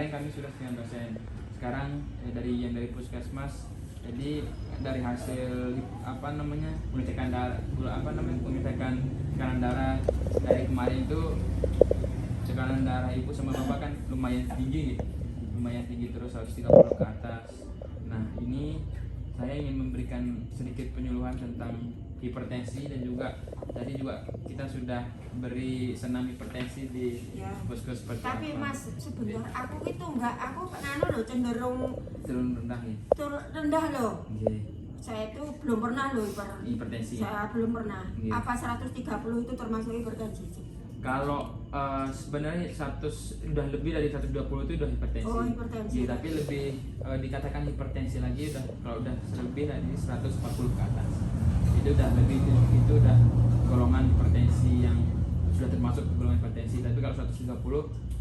kemarin kami sudah dengan dosen. Sekarang dari puskesmas, jadi dari hasil pengecekan darah, pengecekan tekanan darah dari kemarin itu, tekanan darah ibu sama bapak kan lumayan tinggi terus 130 ke atas. Nah ini saya ingin memberikan sedikit penyuluhan tentang hipertensi, dan juga tadi juga kita sudah beri senam hipertensi di puskes seperti tapi apa. Mas sebentar, aku cenderung rendah ya. Rendah loh. Okay. Saya itu belum pernah loh Hipertensi. Saya belum pernah. Okay. Apa 130 itu termasuk hipertensi? Kalau sebenarnya 100 udah lebih dari 120 itu udah hipertensi. Oh, hipertensi. Ya, tapi lebih dikatakan hipertensi lagi kalau udah lebih dari 140 ke atas. Itu udah lebih, itu udah golongan hipertensi yang sudah termasuk golongan hipertensi. Tapi kalau 130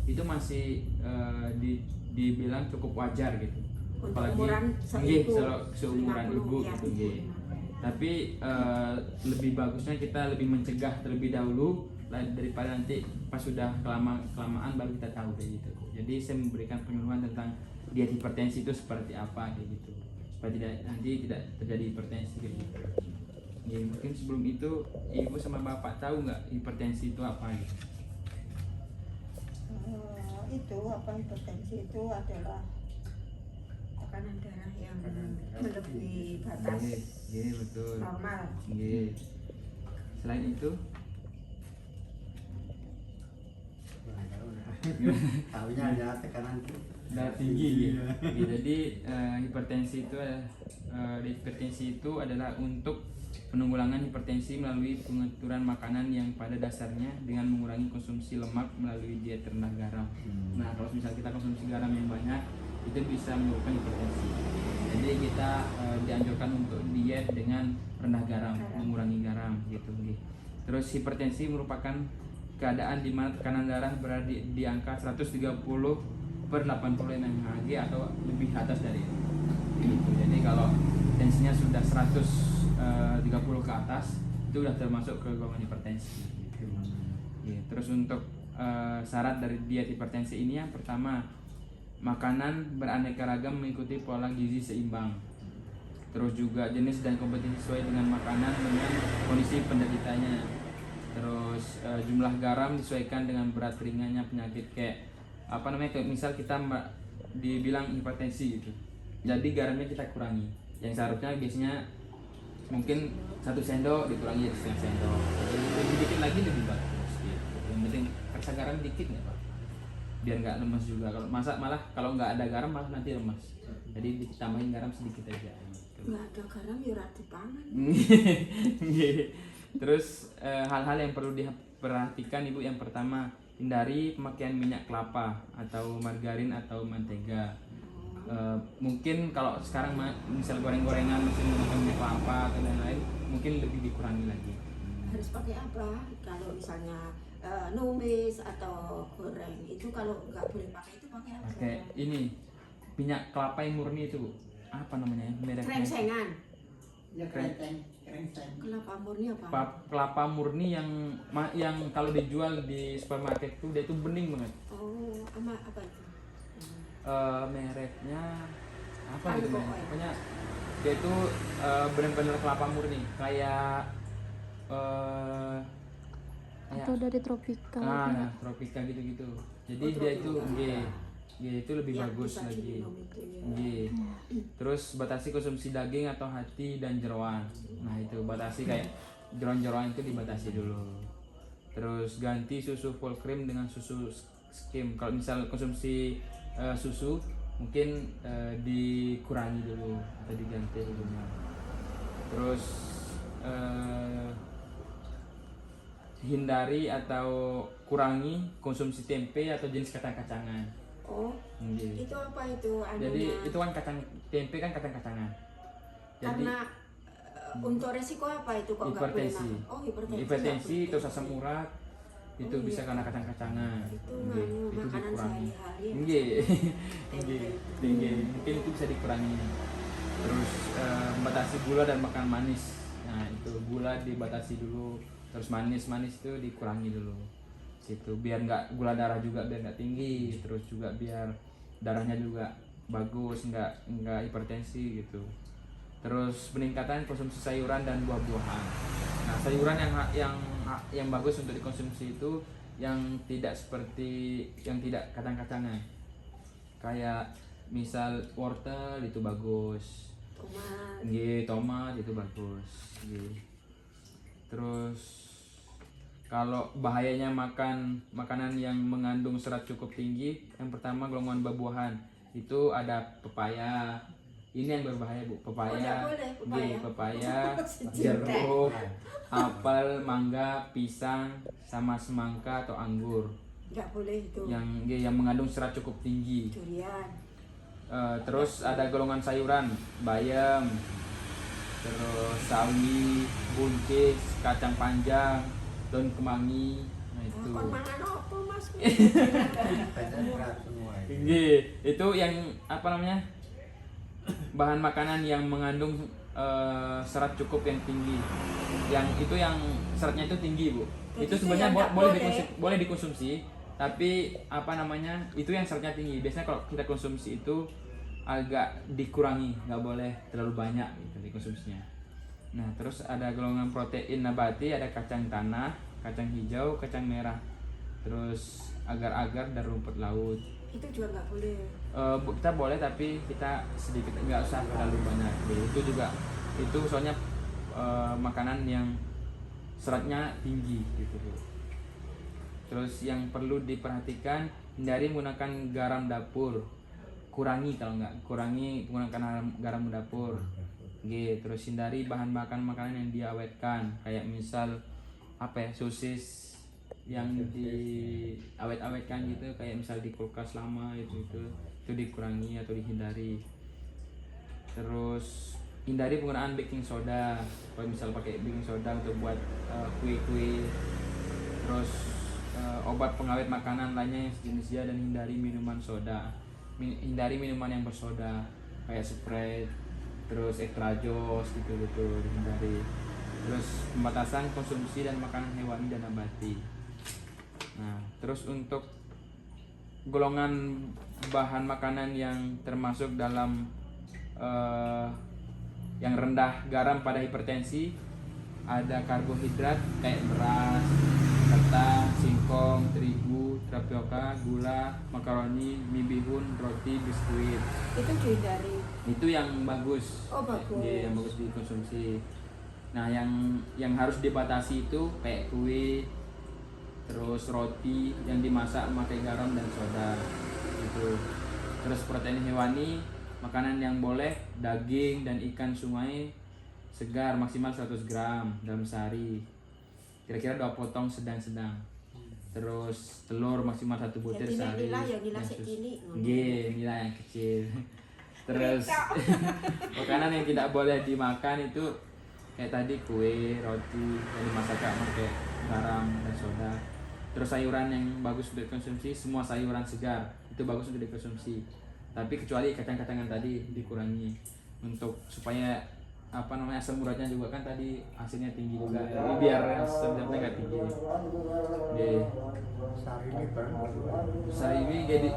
itu masih dibilang cukup wajar gitu. Untuk apalagi seumuran ibu ya, gitu. Tapi lebih bagusnya kita lebih mencegah terlebih dahulu daripada nanti pas sudah kelamaan baru kita tahu kayak gitu. Jadi saya memberikan penyuluhan tentang diet hipertensi itu seperti apa kayak gitu, supaya nanti tidak terjadi hipertensi kayak gitu. Ya, mungkin sebelum itu ibu sama bapak tahu nggak hipertensi itu apa gitu? Hipertensi itu adalah tekanan darah yang melebihi batas betul. normal. Selain itu tahunya ada tekanan darah tinggi gitu. Jadi hipertensi itu adalah untuk penanggulangan hipertensi melalui pengaturan makanan yang pada dasarnya dengan mengurangi konsumsi lemak melalui diet rendah garam. Nah, kalau misalnya kita konsumsi garam yang banyak, itu bisa menyebabkan hipertensi. Jadi kita dianjurkan untuk diet dengan rendah garam, mengurangi garam gitu. Terus hipertensi merupakan keadaan di mana tekanan darah berada di angka 130/80 mmHg atau lebih atas dari itu. Gitu. Jadi kalau tensinya sudah 130 ke atas, itu sudah termasuk ke golongan hipertensi. Gitu. Terus untuk syarat dari diet hipertensi ini, yang pertama, makanan beraneka ragam mengikuti pola gizi seimbang. Terus juga jenis dan kompetensi sesuai dengan makanan dengan kondisi penderitanya. Terus jumlah garam disesuaikan dengan berat ringannya penyakit, kayak misal kita dibilang hipertensi gitu. Jadi garamnya kita kurangi. Yang seharusnya biasanya mungkin 1 sendok dikurangi jadi 1/2 sendok. Jadi lebih dikit lagi lebih bagus gitu. Yang penting rasa garam dikit nggak Pak? Biar nggak lemas juga. Malah kalau nggak ada garam malah nanti lemas. Jadi ditambahin garam sedikit aja. Gitu. Nggak ada garam ya ora dipangan. Terus hal-hal yang perlu diperhatikan Ibu, yang pertama, hindari pemakaian minyak kelapa atau margarin atau mentega. Mungkin kalau sekarang misal goreng-gorengan masih menggunakan minyak kelapa atau lain-lain, mungkin lebih dikurangi lagi. Harus pakai apa? Kalau misalnya numis atau goreng itu, kalau nggak boleh pakai itu pakai apa? Pakai ini minyak kelapa yang murni itu, apa namanya mereknya? Krengsengan. ya kerenceng. Kelapa murni apa? Kelapa murni yang kalau dijual di supermarket tuh dia itu bening banget. Oh, apa itu? Mereknya apa gitu namanya? Pokoknya dia itu benar-benar kelapa murni, kayak atau dari tropika. Tropika gitu-gitu. Jadi dia itu itu lebih bagus lagi. Terus batasi konsumsi daging atau hati dan jeroan. Nah, itu batasi, kayak jeroan-jeroan itu dibatasi dulu. Terus ganti susu full cream dengan susu skim. Kalau misal konsumsi susu mungkin dikurangi dulu atau diganti dulu. Terus hindari atau kurangi konsumsi tempe atau jenis kacang-kacangan. Oh, itu apa itu? Jadi itu kan tempe kan kacang-kacangan. Karena untuk resiko apa itu kok nggak boleh makan? Oh, hipertensi, terus asam urat, itu bisa karena kacang-kacangan. Itu makanan sehari-hari. Mungkin itu bisa dikurangi. Terus membatasi gula dan makan manis. Nah, itu gula dibatasi dulu. Terus manis itu dikurangi dulu. Gitu, biar nggak gula darah juga biar nggak tinggi. Terus juga biar darahnya juga bagus, nggak hipertensi gitu. Terus peningkatan konsumsi sayuran dan buah-buahan. Nah, sayuran yang bagus untuk dikonsumsi itu yang tidak kacang-kacangan. Kayak misal wortel itu bagus. Tomat. Tomat itu bagus. Terus kalau bahayanya makan makanan yang mengandung serat cukup tinggi, yang pertama golongan buah-buahan itu ada pepaya. Ini yang berbahaya Bu, pepaya, Oh, nggak boleh, pepaya, Sejuta. jeruk, apel, mangga, pisang, sama semangka atau anggur. Nggak boleh itu. Yang mengandung serat cukup tinggi. Durian. Terus ada golongan sayuran, bayam, terus sawi, buncis, kacang panjang, daun kemangi. Nah itu. Kon mangan apa Mas? Badan berat semua itu. Itu yang apa namanya? Bahan makanan yang mengandung serat cukup yang tinggi. Yang itu yang seratnya itu tinggi, Bu. Jadi Itu itu sebenarnya yang nggak boleh dikonsumsi, tapi apa namanya? Itu yang seratnya tinggi. Biasanya kalau kita konsumsi itu agak dikurangi, nggak boleh terlalu banyak gitu dikonsumsinya. Nah, terus ada golongan protein nabati, ada kacang tanah, kacang hijau, kacang merah, terus agar-agar dan rumput laut. Itu juga nggak boleh. Kita boleh tapi kita sedikit, nggak usah terlalu banyak. Itu juga itu soalnya makanan yang seratnya tinggi gitu. Terus yang perlu diperhatikan, hindari menggunakan garam dapur. Kurangi menggunakan garam dapur. Terus hindari bahan makanan yang diawetkan, kayak misal sosis yang diawet-awetkan gitu, kayak misal di kulkas lama itu dikurangi atau dihindari. Terus hindari penggunaan baking soda. Kalau misal pakai baking soda untuk buat kue-kue. Terus obat pengawet makanan lainnya yang sejenisnya, dan hindari minuman soda. Hindari minuman yang bersoda kayak Sprite, terus extra jos gitu dihindari. Terus pembatasan konsumsi dan makanan hewani dan nabati. Nah, terus untuk golongan bahan makanan yang termasuk dalam yang rendah garam pada hipertensi, ada karbohidrat kayak beras, ketan, singkong, terigu, tapioka, gula, makaroni, mie bihun, roti, biskuit. Itu dihindari. Itu yang bagus. Oh, bagus. Yang bagus dikonsumsi. Nah, yang harus dibatasi itu kayak kue, terus roti yang dimasak memakai garam dan soda gitu. Terus protein hewani, makanan yang boleh daging dan ikan sungai segar maksimal 100 gram dalam sehari, kira-kira 2 potong sedang-sedang. Terus telur maksimal 1 butir Yang sehari. nilai segini. Nilai yang kecil. Terus makanan yang tidak boleh dimakan itu kayak tadi kue, roti yang dimasak pakai garam dan soda. Terus sayuran yang bagus untuk dikonsumsi, semua sayuran segar itu bagus untuk dikonsumsi. Tapi kecuali kacang-kacangan tadi dikurangi untuk supaya asam uratnya juga kan tadi hasilnya tinggi juga. Jadi biar asam uratnya nggak tinggi. Sehari ini berapa? Sehari ini jadi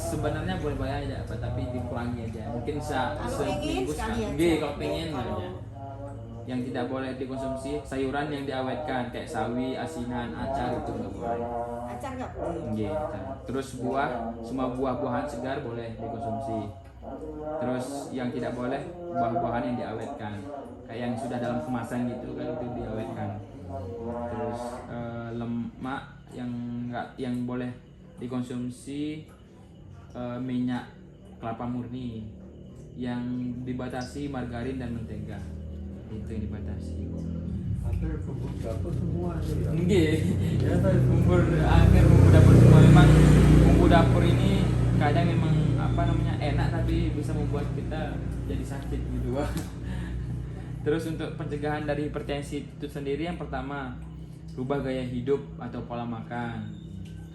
sebenarnya boleh-boleh aja, tapi dikurangi aja. Mungkin Kalau pengen seminggu sekali sekali. aja. Kalau pengen Kalau aja. Yang tidak boleh dikonsumsi sayuran yang diawetkan kayak sawi, asinan, acar itu nggak boleh. acar nggak boleh. Acar. Terus semua buah-buahan segar boleh dikonsumsi. Terus yang tidak boleh buah-buahan yang diawetkan, kayak yang sudah dalam kemasan gitu kan, itu diawetkan. Terus lemak yang boleh dikonsumsi, minyak kelapa murni, yang dibatasi margarin dan mentega. Itu yang dibatasi. Hampir bumbu dapur semua itu ya. Nggih. Bumbu dapur semua. Memang bumbu dapur ini kadang memang enak, tapi bisa membuat kita jadi sakit gitu. Terus untuk pencegahan dari hipertensi itu sendiri, yang pertama rubah gaya hidup atau pola makan.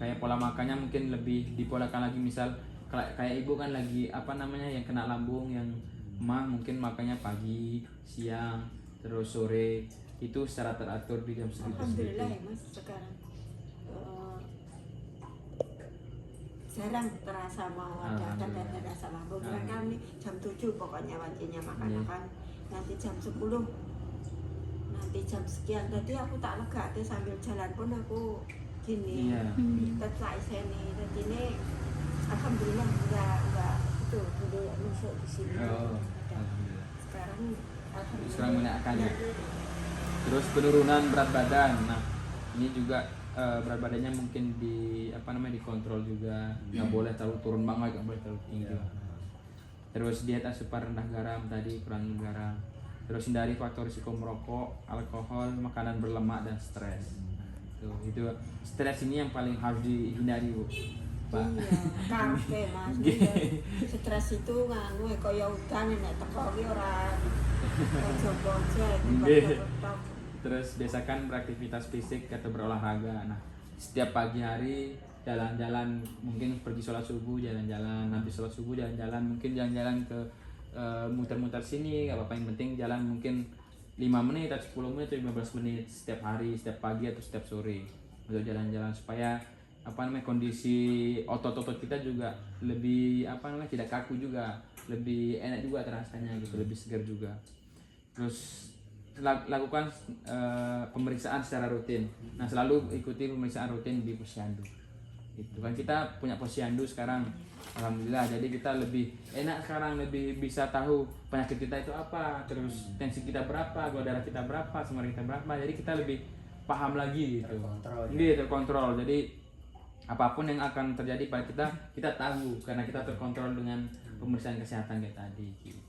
Kayak pola makannya mungkin lebih dipolakan lagi, misal kayak ibu kan lagi yang kena lambung, yang mungkin makannya pagi, siang, terus sore, itu secara teratur di jam segitu. Alhamdulillah ya Mas sekarang jarang terasa mau ada tanda rasa lambung. Kami jam 7 pokoknya wajibnya makan nanti jam 10 nanti jam sekian. Tadi aku tak lega tuh sambil jalan pun aku gini tetap sini. Jadi ini alhamdulillah enggak itu dulu masuk di sini. Sekarang alhamdulillah. Sekarang mengenakannya. Terus penurunan berat badan. Nah, ini juga berat badannya mungkin dikontrol juga. Nggak boleh terlalu turun banget, nggak boleh terlalu tinggi. Terus diet asupan rendah garam tadi, kurangi garam. Terus hindari faktor risiko merokok, alkohol, makanan berlemak dan stres. Itu stres ini yang paling harus dihindari, Bu. Pak. Iya, kafe Mas. Stres itu nganu kaya udan nek teko ki ora bojo-bojo itu. Terus biasakan beraktivitas fisik atau berolahraga. Nah, setiap pagi hari jalan-jalan, mungkin pergi sholat subuh jalan-jalan, habis sholat subuh jalan-jalan, mungkin jalan-jalan ke muter-muter sini, gak apa-apa, yang penting jalan mungkin 5 menit atau 10 menit atau 15 menit setiap hari, setiap pagi atau setiap sore untuk jalan-jalan supaya kondisi otot-otot kita juga lebih tidak kaku juga, lebih enak juga terasanya gitu, lebih segar juga. Terus lakukan pemeriksaan secara rutin. Nah, selalu ikuti pemeriksaan rutin di posyandu. Itu kan kita punya posyandu sekarang, alhamdulillah. Jadi kita lebih enak sekarang, lebih bisa tahu penyakit kita itu apa, terus tensi kita berapa, gula darah kita berapa, semua kita berapa. Jadi kita lebih paham lagi gitu. Terkontrol. Jadi apapun yang akan terjadi pada kita tahu karena kita terkontrol dengan pemeriksaan kesehatan kayak tadi gitu.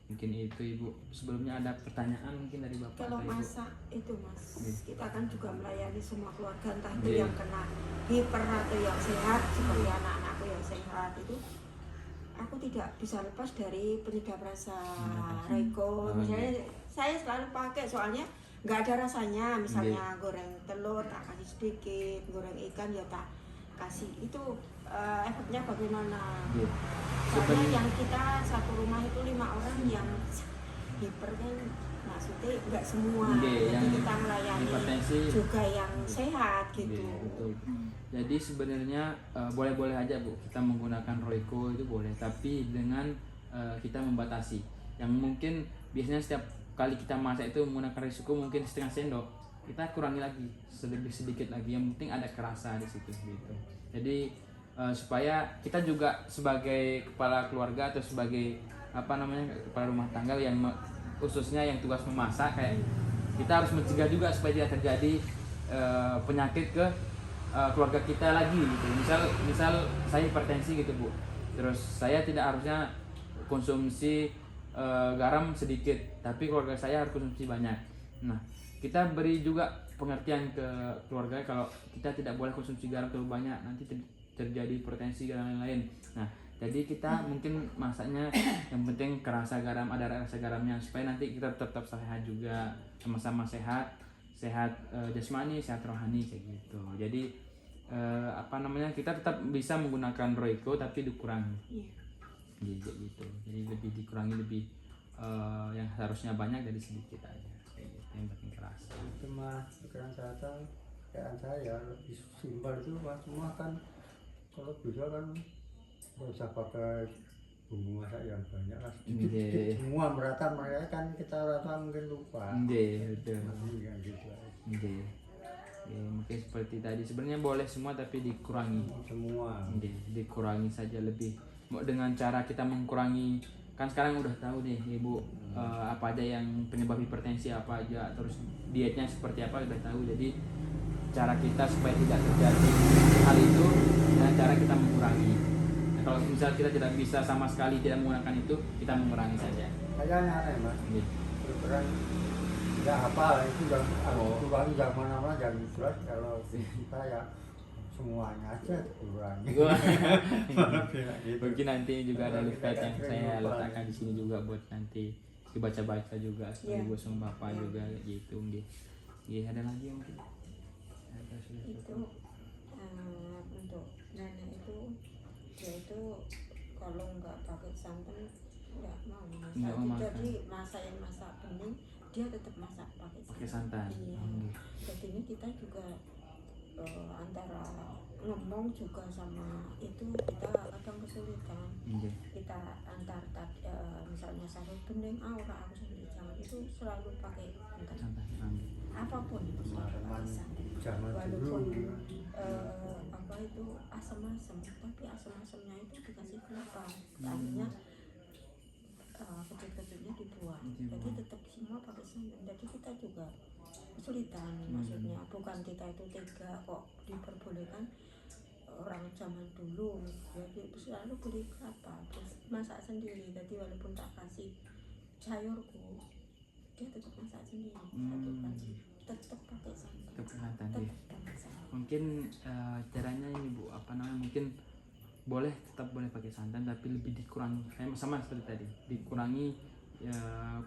Mungkin itu Ibu. Sebelumnya ada pertanyaan mungkin dari Bapak. Kalau masak itu Mas, kita kan juga melayani semua keluarga, entah itu yang kena hiper atau yang sehat, seperti anak-anakku yang sehat itu. Aku tidak bisa lepas dari penyedap rasa Reiko. Misalnya saya selalu pakai, soalnya nggak ada rasanya. Misalnya goreng telur tak kasih sedikit, goreng ikan ya tak kasih. Itu efeknya bagaimana? Soalnya yang kita satu rumah itu 5 orang yang hiper kan, maksudnya nggak semua. Jadi kita melayani juga yang sehat gitu. Betul. Jadi sebenarnya boleh-boleh aja Bu kita menggunakan Royco, itu boleh, tapi dengan kita membatasi. Yang mungkin biasanya setiap kali kita masak itu menggunakan risiko mungkin setengah sendok, kita kurangi lagi sedikit lagi. Yang penting ada kerasa di situ gitu. Jadi supaya kita juga sebagai kepala keluarga atau sebagai kepala rumah tangga yang khususnya yang tugas memasak, kayak kita harus mencegah juga supaya tidak terjadi penyakit ke keluarga kita lagi gitu. Misal saya hipertensi gitu Bu, terus saya tidak harusnya konsumsi garam sedikit, tapi keluarga saya harus konsumsi banyak. Nah, kita beri juga pengertian ke keluarga kalau kita tidak boleh konsumsi garam terlalu banyak, nanti terjadi hipertensi dan lain-lain. Nah, jadi kita mungkin masaknya yang penting kerasa garam, ada rasa garamnya, supaya nanti kita tetap sehat juga, sama-sama sehat jasmani, sehat rohani kayak gitu. Jadi kita tetap bisa menggunakan Royco tapi dikurangi. Gitu. Jadi lebih dikurangi, yang seharusnya banyak dari sedikit aja. Kayak gitu, yang penting kerasa. Itu mah pikiran saya lebih simpel itu Mas, semua kan kalau bisa kan nggak usah pakai bumbu masak yang banyak lah, sedikit semua merata kan kita rasa mungkin lupa. Betul. Gitu. Ya, mungkin seperti tadi sebenarnya boleh semua tapi dikurangi semua. Dikurangi saja lebih. Dengan cara kita mengurangi, kan sekarang udah tahu nih Ibu apa aja yang penyebab hipertensi apa aja, terus dietnya seperti apa udah tahu. Jadi cara kita supaya tidak terjadi hal itu dengan cara kita mengurangi. Nah, kalau misal kita tidak bisa sama sekali tidak menggunakan itu, kita mengurangi saja. Kayaknya aneh Mas. Beneran nggak apa itu kurangi yang mana-mana jangan jelas, kalau kita ya semuanya aja kurangi. Mungkin nanti juga ada leaflet yang saya letakkan di sini juga buat nanti dibaca-baca juga ibu sama bapak juga gitu. Ada lagi mungkin? Itu untuk nenek itu dia itu kalau nggak pakai santan nggak mau masak. Jadi masak bening dia tetap masak pakai santan. Iya. Jadi ini kita juga antara ngomong juga sama itu kita kadang kesulitan. Oke. Kita antar misalnya sahur bening aura aku sendiri jangan itu selalu pakai santan. Santai. Apapun itu selalu Teman-teman pakai santan. zaman dulu Walaupun ya. apa itu asam-asam, tapi asam-asamnya itu dikasih kelapa. Akhirnya kecil-kecilnya dibuang. Jadi tetap semua pakai santan. Jadi kita juga kesulitan, maksudnya bukan kita itu tega kok diperbolehkan. Orang zaman dulu jadi selalu beli kelapa terus masak sendiri, jadi walaupun tak kasih sayurku dia tetap masak sendiri satu kali tetap pakai santan. Tetap kelihatan ya. Tetap pakai santan. Mungkin caranya ini Bu, apa namanya, mungkin tetap boleh pakai santan tapi lebih dikurangi, sama seperti tadi, dikurangi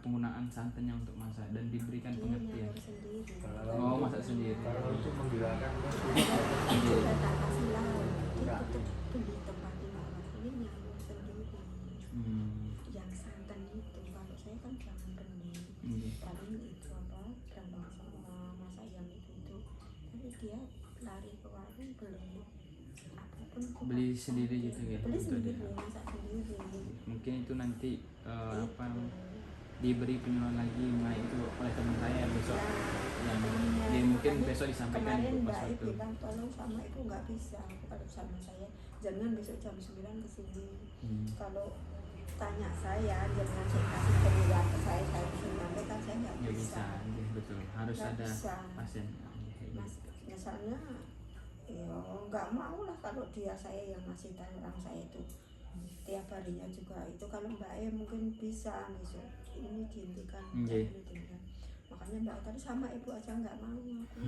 penggunaan santannya untuk masak dan diberikan Dia pengertian. nyaur sendiri. Oh, masak sendiri. Kalau untuk menghilangkan Kita tak kasih lauk, dia tetap beli tempat di orang ini nyaur sendiri. Yang santan itu kalau saya kan jangan bening. Paling itu apa gampang sama masak yang itu tapi dia lari ke warung beli apapun itu Beli pakai sendiri santan. gitu ya, Beli gitu sendiri aja. masak sendiri. Mungkin itu nanti apa Itu. diberi penyuluhan lagi itu oleh teman saya besok, yang Makanya, dia mungkin makanya besok disampaikan kemarin Ibu Mbak pas I waktu. bilang tolong sama Ibu nggak bisa kalau sama saya jangan besok jam 9 kesini. Kalau tanya saya jangan saya kasih penyuluhan ke saya bisa nyampaikan saya nggak Ya bisa. bisa, ya, betul. Harus Nggak ada bisa. pasien. Mas misalnya ya nggak mau lah kalau dia saya yang ngasih tahu orang saya itu tiap harinya juga itu. Kalau Mbak E mungkin bisa besok ini dihentikan Iya. ini dihentikan. Makanya Mbak E tadi sama Ibu aja nggak mau aku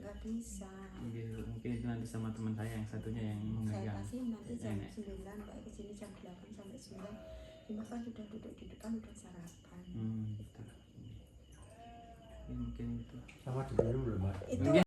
nggak bisa. Mungkin itu nanti sama teman saya yang satunya yang Saya memegang. kasih nanti jam Nenek. 9 Mbak E kesini jam 8 sampai 9 Mbak kan sudah duduk di depan udah sarapan. Betul. Mungkin itu. sama diminum loh Mas. Itu Mungkin